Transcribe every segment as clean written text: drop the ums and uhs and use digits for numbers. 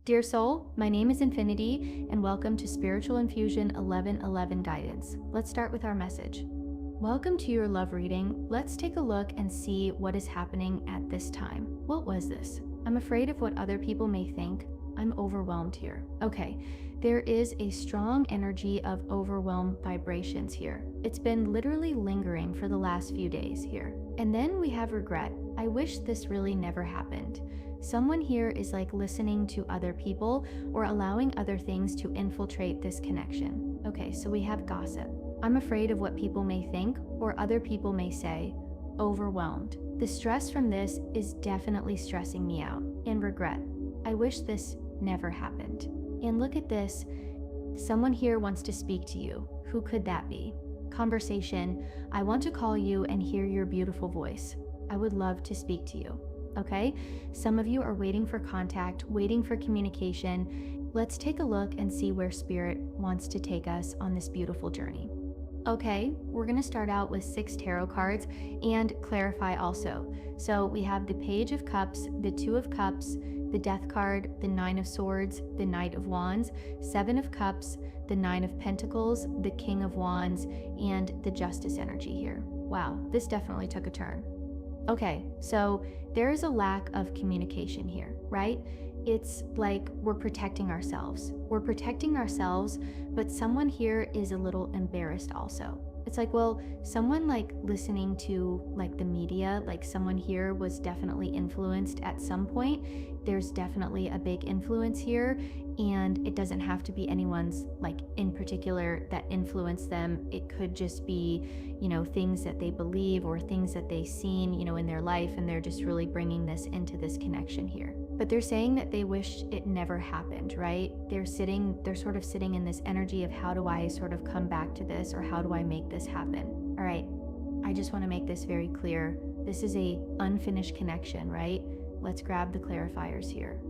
Dear soul, my name is Infinity, and welcome to Spiritual Infusion 1111 Guidance. Let's start with our message. Welcome to your love reading. Let's take a look and see what is happening at this time. What was this? I'm afraid of what other people may think. I'm overwhelmed here. Okay, there is a strong energy of overwhelm vibrations here. It's been literally lingering for the last few days here. And then we have regret. I wish this really never happened. Someone here is like listening to other people or allowing other things to infiltrate this connection. Okay, so we have gossip. I'm afraid of what people may think or other people may say. Overwhelmed. The stress from this is definitely stressing me out. And regret. I wish this never happened. And look at this. Someone here wants to speak to you. Who could that be? Conversation. I want to call you and hear your beautiful voice. I would love to speak to you. Okay? Some of you are waiting for contact, waiting for communication. Let's take a look and see where Spirit wants to take us on this beautiful journey. Okay, we're going to start out with 6 tarot cards and clarify also. So we have the Page of Cups, the 2 of Cups, the Death card, the 9 of Swords, the Knight of Wands, 7 of Cups, the 9 of Pentacles, the King of Wands, and the Justice energy here. Wow, this definitely took a turn. Okay, so there is a lack of communication here, right? It's like we're protecting ourselves. We're protecting ourselves, but someone here is a little embarrassed also. It's like, well, someone like listening to like the media, like someone here was definitely influenced at some point. There's definitely a big influence here, and it doesn't have to be anyone's like in particular that influenced them. It could just be, things that they believe or things that they've seen, in their life, and they're just really bringing this into this connection here. But they're saying that they wish it never happened, right? They're sort of sitting in this energy of how do I sort of come back to this, or how do I make this happen? All right, I just want to make this very clear. This is a unfinished connection, right? Let's grab the clarifiers here.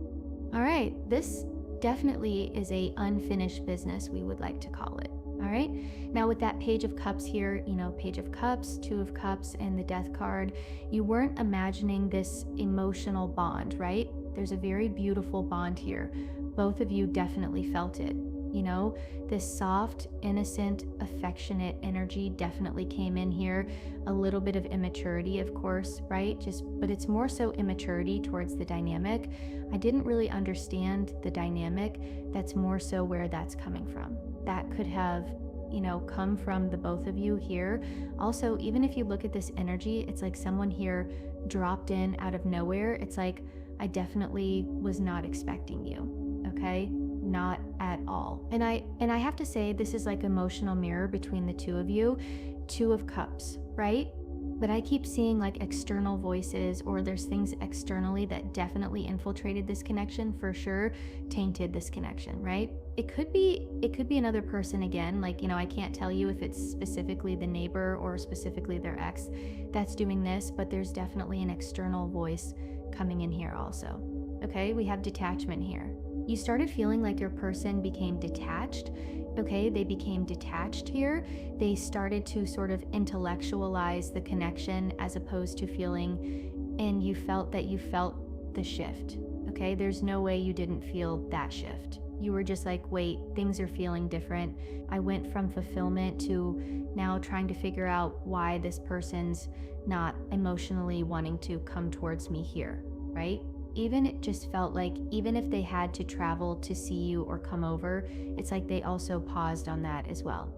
All right, this definitely is a unfinished business, we would like to call it. All right, now with that Page of Cups here, Page of Cups, 2 of Cups, and the Death card, you weren't imagining this emotional bond, right? There's a very beautiful bond here. Both of you definitely felt it. This soft, innocent, affectionate energy definitely came in here. A little bit of immaturity, of course, right? But it's more so immaturity towards the dynamic. I didn't really understand the dynamic. That's more so where that's coming from. That could have, come from the both of you here. Also, even if you look at this energy, it's like someone here dropped in out of nowhere. It's like, I definitely was not expecting you, okay? Not at all. And I have to say, this is like emotional mirror between the two of you. 2 of Cups, right? But I keep seeing like external voices, or there's things externally that definitely infiltrated this connection, for sure, tainted this connection, right? It could be another person again, like, I can't tell you if it's specifically the neighbor or specifically their ex that's doing this, but there's definitely an external voice coming in here also. Okay, we have detachment here. You started feeling like your person became detached. Okay, they became detached here. They started to sort of intellectualize the connection as opposed to feeling, and you felt the shift. Okay, there's no way you didn't feel that shift. You were just like, wait, things are feeling different. I went from fulfillment to now trying to figure out why this person's not emotionally wanting to come towards me here, right? Even it just felt like, even if they had to travel to see you or come over, it's like they also paused on that as well.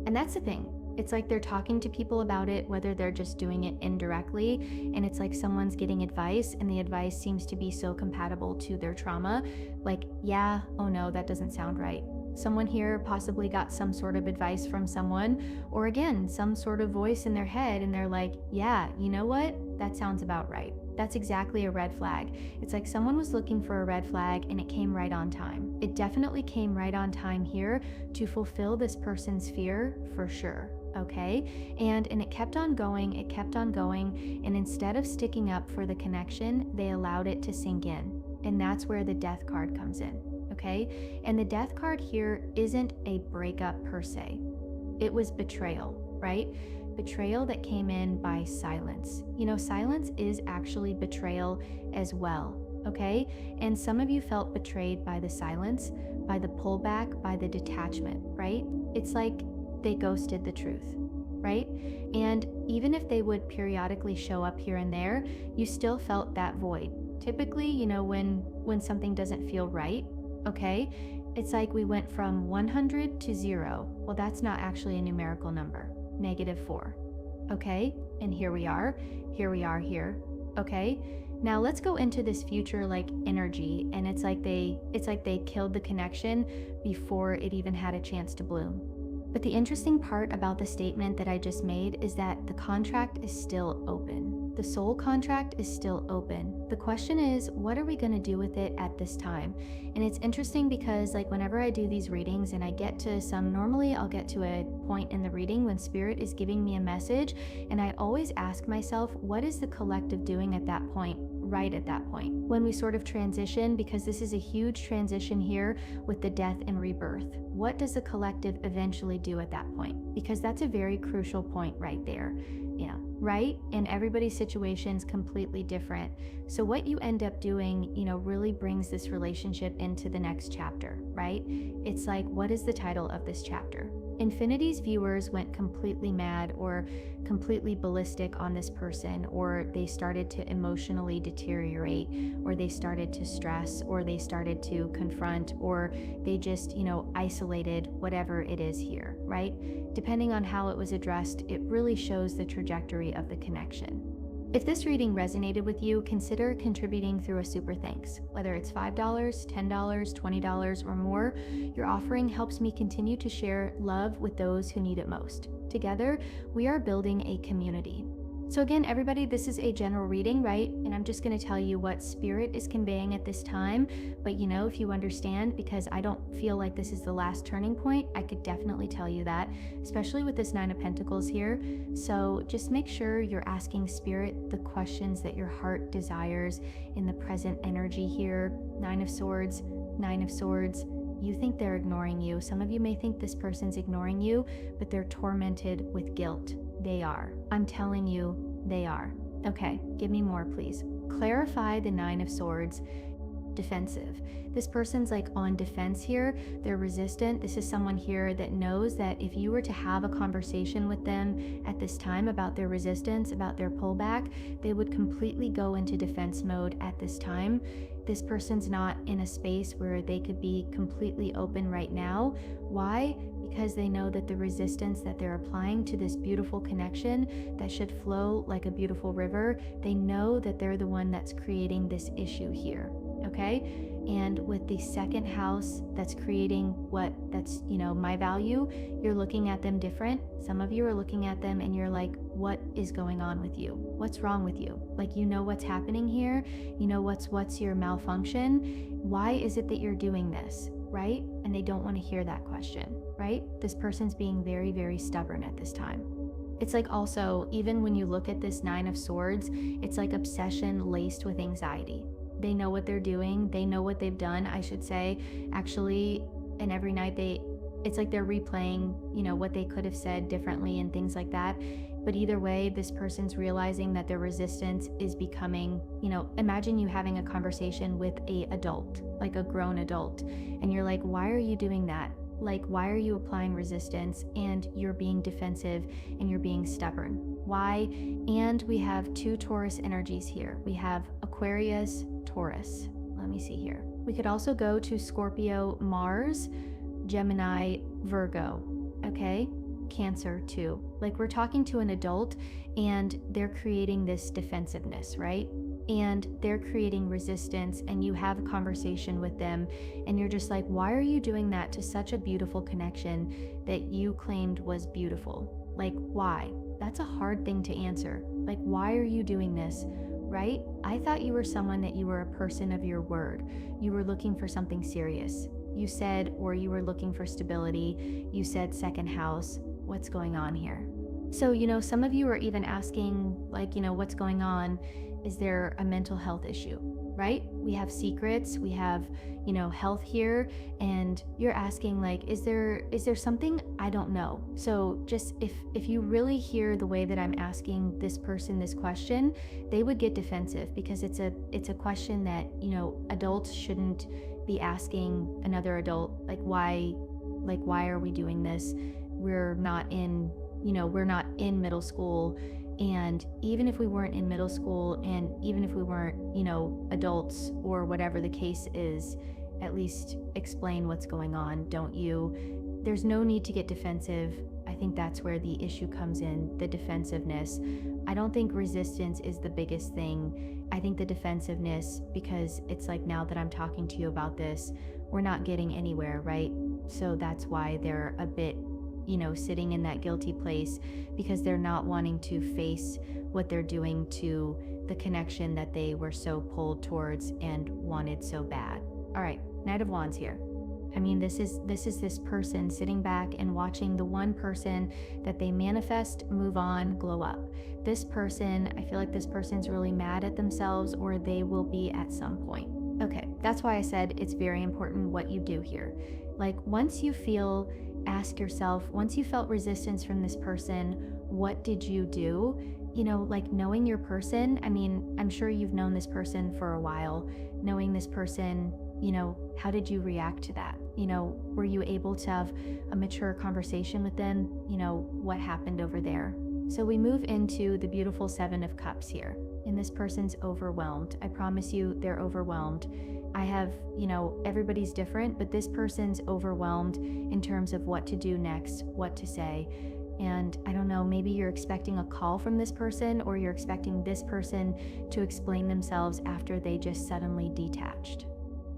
And that's the thing. It's like they're talking to people about it, whether they're just doing it indirectly, and it's like someone's getting advice, and the advice seems to be so compatible to their trauma. Like, yeah, oh no, that doesn't sound right. Someone here possibly got some sort of advice from someone, or again, some sort of voice in their head, and they're like, yeah, you know what? That sounds about right. That's exactly a red flag. It's like someone was looking for a red flag and it came right on time. It definitely came right on time here to fulfill this person's fear, for sure. Okay, and it kept on going, and instead of sticking up for the connection, they allowed it to sink in. And that's where the Death card comes in. Okay, and the Death card here isn't a breakup per se. It was betrayal, right? Betrayal that came in by silence. Silence is actually betrayal as well. okay? And some of you felt betrayed by the silence, by the pullback, by the detachment, right? It's like they ghosted the truth, right? And even if they would periodically show up here and there, you still felt that void. Typically, when something doesn't feel right, okay? It's like we went from 100 to 0. Well, that's not actually a numerical number. -4. Okay? And here we are. Here. Okay? Now let's go into this future like energy, and it's like they killed the connection before it even had a chance to bloom. But the interesting part about the statement that I just made is that the contract is still open. The soul contract is still open. The question is, what are we going to do with it at this time? And it's interesting because like whenever I do these readings and I get to normally I'll get to a point in the reading when spirit is giving me a message, and I always ask myself, what is the collective doing at that point? Right at that point when we sort of transition, because this is a huge transition here with the death and rebirth. What does the collective eventually do at that point? Because that's a very crucial point right there. Yeah, right? And everybody's situation is completely different. So what you end up doing, really brings this relationship into the next chapter, right? It's like, what is the title of this chapter? Infinity's viewers went completely mad or completely ballistic on this person, or they started to emotionally deteriorate, or they started to stress, or they started to confront, or they just, isolated, whatever it is here, right? Depending on how it was addressed, it really shows the trajectory of the connection. If this reading resonated with you, consider contributing through a super thanks. Whether it's $5, $10, $20, or more, your offering helps me continue to share love with those who need it most. Together, we are building a community. So again, everybody, this is a general reading, right? And I'm just going to tell you what spirit is conveying at this time. But if you understand, because I don't feel like this is the last turning point, I could definitely tell you that, especially with this 9 of Pentacles here. So just make sure you're asking spirit the questions that your heart desires in the present energy here. 9 of Swords, 9 of Swords. You think they're ignoring you. Some of you may think this person's ignoring you, but they're tormented with guilt. They are. I'm telling you, they are. Okay, give me more, please. Clarify the 9 of Swords. Defensive. This person's like on defense here. They're resistant. This is someone here that knows that if you were to have a conversation with them at this time about their resistance, about their pullback, they would completely go into defense mode at this time. This person's not in a space where they could be completely open right now. Why? Because they know that the resistance that they're applying to this beautiful connection that should flow like a beautiful river, they know that they're the one that's creating this issue here. Okay? And with the second house that's creating my value, you're looking at them different. Some of you are looking at them and you're like, what is going on with you? What's wrong with you? Like, what's happening here. What's your malfunction? Why is it that you're doing this? Right? And they don't want to hear that question, right? This person's being very, very stubborn at this time. It's like also, even when you look at this 9 of Swords, it's like obsession laced with anxiety. They know what they're doing. They know what they've done, I should say, actually. And every night it's like they're replaying, what they could have said differently and things like that. But either way, this person's realizing that their resistance is becoming, imagine you having a conversation with a adult, like a grown adult. And you're like, why are you doing that? Like, why are you applying resistance and you're being defensive and you're being stubborn? Why? And we have 2 Taurus energies here. We have Aquarius, Taurus. Let me see here. We could also go to Scorpio, Mars, Gemini, Virgo. Okay? Cancer too. Like, we're talking to an adult and they're creating this defensiveness, right? And they're creating resistance, and you have a conversation with them and you're just like, why are you doing that to such a beautiful connection that you claimed was beautiful? Like, why? That's a hard thing to answer. Like, why are you doing this? Right? I thought you were someone that you were a person of your word. You were looking for something serious. You said, or you were looking for stability. You said second house. What's going on here? So, some of you are even asking, like, what's going on? Is there a mental health issue? right? We have secrets, we have, health here, and you're asking like, is there something I don't know? So just if you really hear the way that I'm asking this person this question, they would get defensive because it's a question that, adults shouldn't be asking another adult, why are we doing this? We're not in, we're not in middle school. And even if we weren't in middle school, and even if we weren't, adults or whatever the case is, at least explain what's going on, don't you? There's no need to get defensive. I think that's where the issue comes in, the defensiveness. I don't think resistance is the biggest thing. I think the defensiveness, because it's like, now that I'm talking to you about this, we're not getting anywhere, right? So that's why they're a bit, sitting in that guilty place, because they're not wanting to face what they're doing to the connection that they were so pulled towards and wanted so bad. All right, Knight of Wands here. I mean, this is this person sitting back and watching the one person that they manifest, move on, glow up. This person, I feel like this person's really mad at themselves, or they will be at some point. Okay, that's why I said it's very important what you do here. Like, once you ask yourself, once you felt resistance from this person, what did you do? Like, knowing your person, I mean, I'm sure you've known this person for a while. Knowing this person, how did you react to that? Were you able to have a mature conversation with them? What happened over there? So we move into the beautiful Seven of Cups here. And this person's overwhelmed. I promise you, they're overwhelmed. I have, everybody's different, but this person's overwhelmed in terms of what to do next, what to say. And I don't know, maybe you're expecting a call from this person, or you're expecting this person to explain themselves after they just suddenly detached.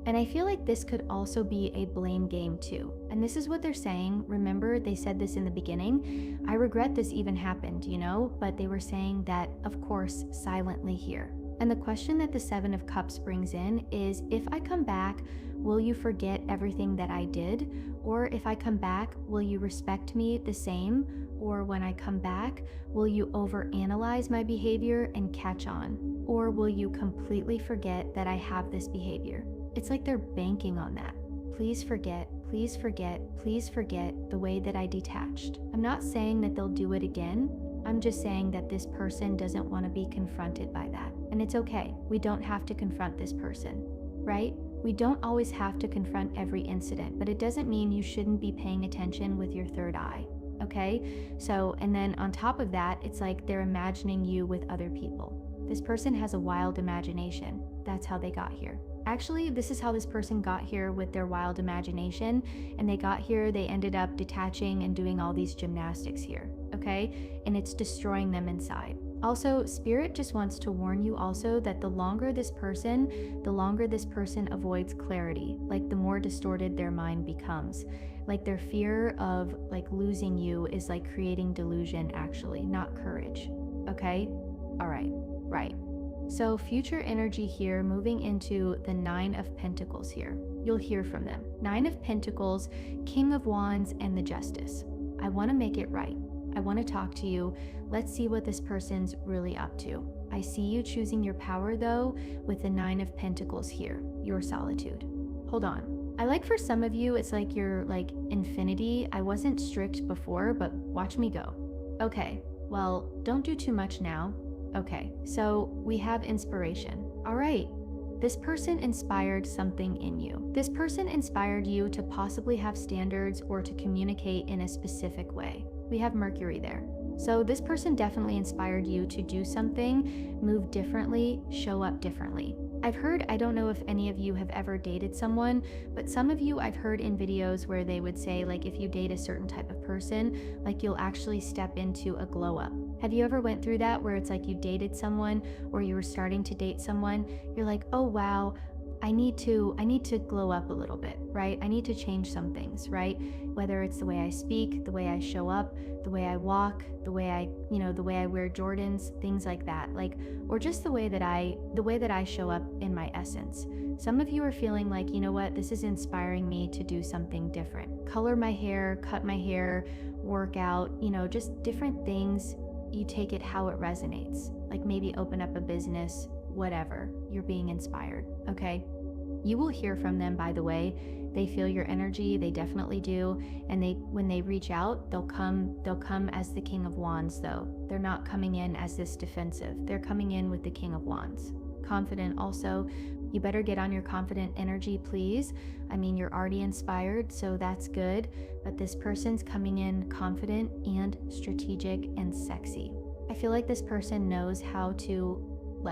And I feel like this could also be a blame game too. And this is what they're saying. Remember, they said this in the beginning. I regret this even happened, but they were saying that, of course, silently here. And the question that the Seven of Cups brings in is, if I come back, will you forget everything that I did? Or if I come back, will you respect me the same? Or when I come back, will you overanalyze my behavior and catch on? Or will you completely forget that I have this behavior? It's like they're banking on that. Please forget, please forget, please forget the way that I detached. I'm not saying that they'll do it again. I'm just saying that this person doesn't want to be confronted by that. And it's okay. We don't have to confront this person, right? We don't always have to confront every incident, but it doesn't mean you shouldn't be paying attention with your third eye, okay? So, and then on top of that, it's like they're imagining you with other people. This person has a wild imagination. That's how they got here. Actually, this is how this person got here, with their wild imagination. And they got here, they ended up detaching and doing all these gymnastics here, okay? And it's destroying them inside. Also, Spirit just wants to warn you also that the longer this person avoids clarity, like the more distorted their mind becomes. Like their fear of like losing you is like creating delusion, actually, not courage, okay? All right, right. So future energy here, moving into the Nine of Pentacles here. You'll hear from them. Nine of Pentacles, King of Wands, and the Justice. I want to make it right. I want to talk to you. Let's see what this person's really up to. I see you choosing your power though with the Nine of Pentacles here, your solitude. Hold on. I like for some of you, it's like you're like infinity. I wasn't strict before, but watch me go. Okay, well, don't do too much now. Okay, so we have inspiration. All right, this person inspired something in you. This person inspired you to possibly have standards or to communicate in a specific way. We have Mercury there. So this person definitely inspired you to do something, move differently, show up differently. I've heard, I don't know if any of you have ever dated someone, but some of you I've heard in videos where they would say, like, if you date a certain type of person, like you'll actually step into a glow up. Have you ever went through that where it's like you dated someone or you were starting to date someone, you're like, oh wow, I need to glow up a little bit, right? I need to change some things, right? Whether it's the way I speak, the way I show up, the way I walk, the way I wear Jordans, things like that. Like, or just the way that I show up in my essence. Some of you are feeling like, you know what, this is inspiring me to do something different. Color my hair, cut my hair, work out, just different things. You take it how it resonates. Like maybe open up a business, whatever. You're being inspired, okay? You will hear from them, by the way. They feel your energy, they definitely do. And when they reach out, they'll come as the King of Wands though. They're not coming in as this defensive. They're coming in with the King of Wands. Confident also. You better get on your confident energy, please. I mean, you're already inspired, so that's good. But this person's coming in confident and strategic and sexy. I feel like this person knows how to,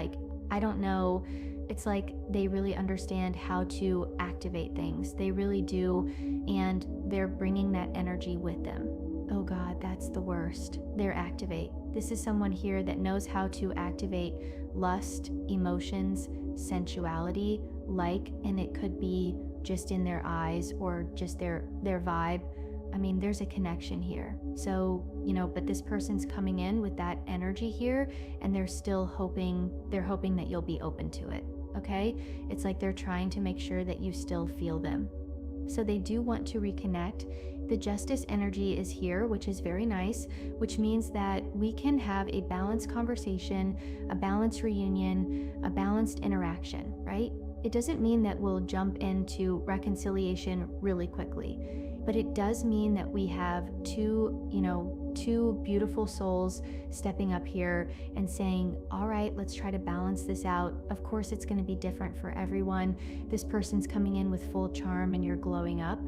I don't know, it's like they really understand how to activate things. They really do, and they're bringing that energy with them. Oh God, that's the worst. They're activate. This is someone here that knows how to activate lust, emotions, sensuality, and it could be just in their eyes or just their vibe. I mean, there's a connection here. So, but this person's coming in with that energy here, and they're hoping that you'll be open to it, okay? It's like they're trying to make sure that you still feel them. So they do want to reconnect. The Justice energy is here, which is very nice, which means that we can have a balanced conversation, a balanced reunion, a balanced interaction, right? It doesn't mean that we'll jump into reconciliation really quickly, but it does mean that we have two beautiful souls stepping up here and saying, all right, let's try to balance this out. Of course, it's going to be different for everyone. This person's coming in with full charm and you're glowing up.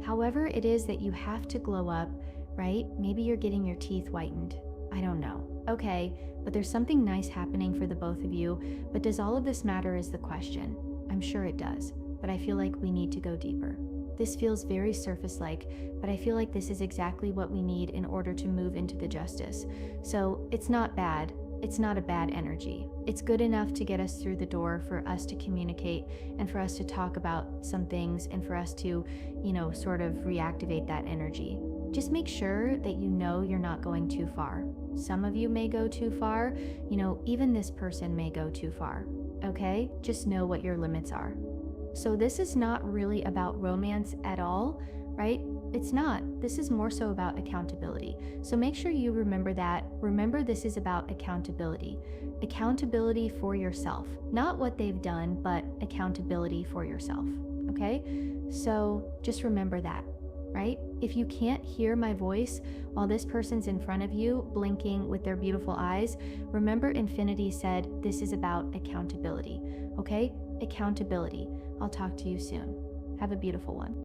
However it is that you have to glow up, right? Maybe you're getting your teeth whitened. I don't know. Okay, but there's something nice happening for the both of you. But does all of this matter is the question. I'm sure it does, but I feel like we need to go deeper. This feels very surface-like, but I feel like this is exactly what we need in order to move into the Justice. So it's not bad. It's not a bad energy. It's good enough to get us through the door for us to communicate and for us to talk about some things and for us to, sort of reactivate that energy. Just make sure that you're not going too far. Some of you may go too far. Even this person may go too far. Okay? Just know what your limits are. So this is not really about romance at all, right? It's not. This is more so about accountability. So make sure you remember that. Remember, this is about accountability. Accountability for yourself. Not what they've done, but accountability for yourself. Okay? So just remember that, right? If you can't hear my voice while this person's in front of you, blinking with their beautiful eyes, remember Infinity said this is about accountability. Okay? Accountability. I'll talk to you soon. Have a beautiful one.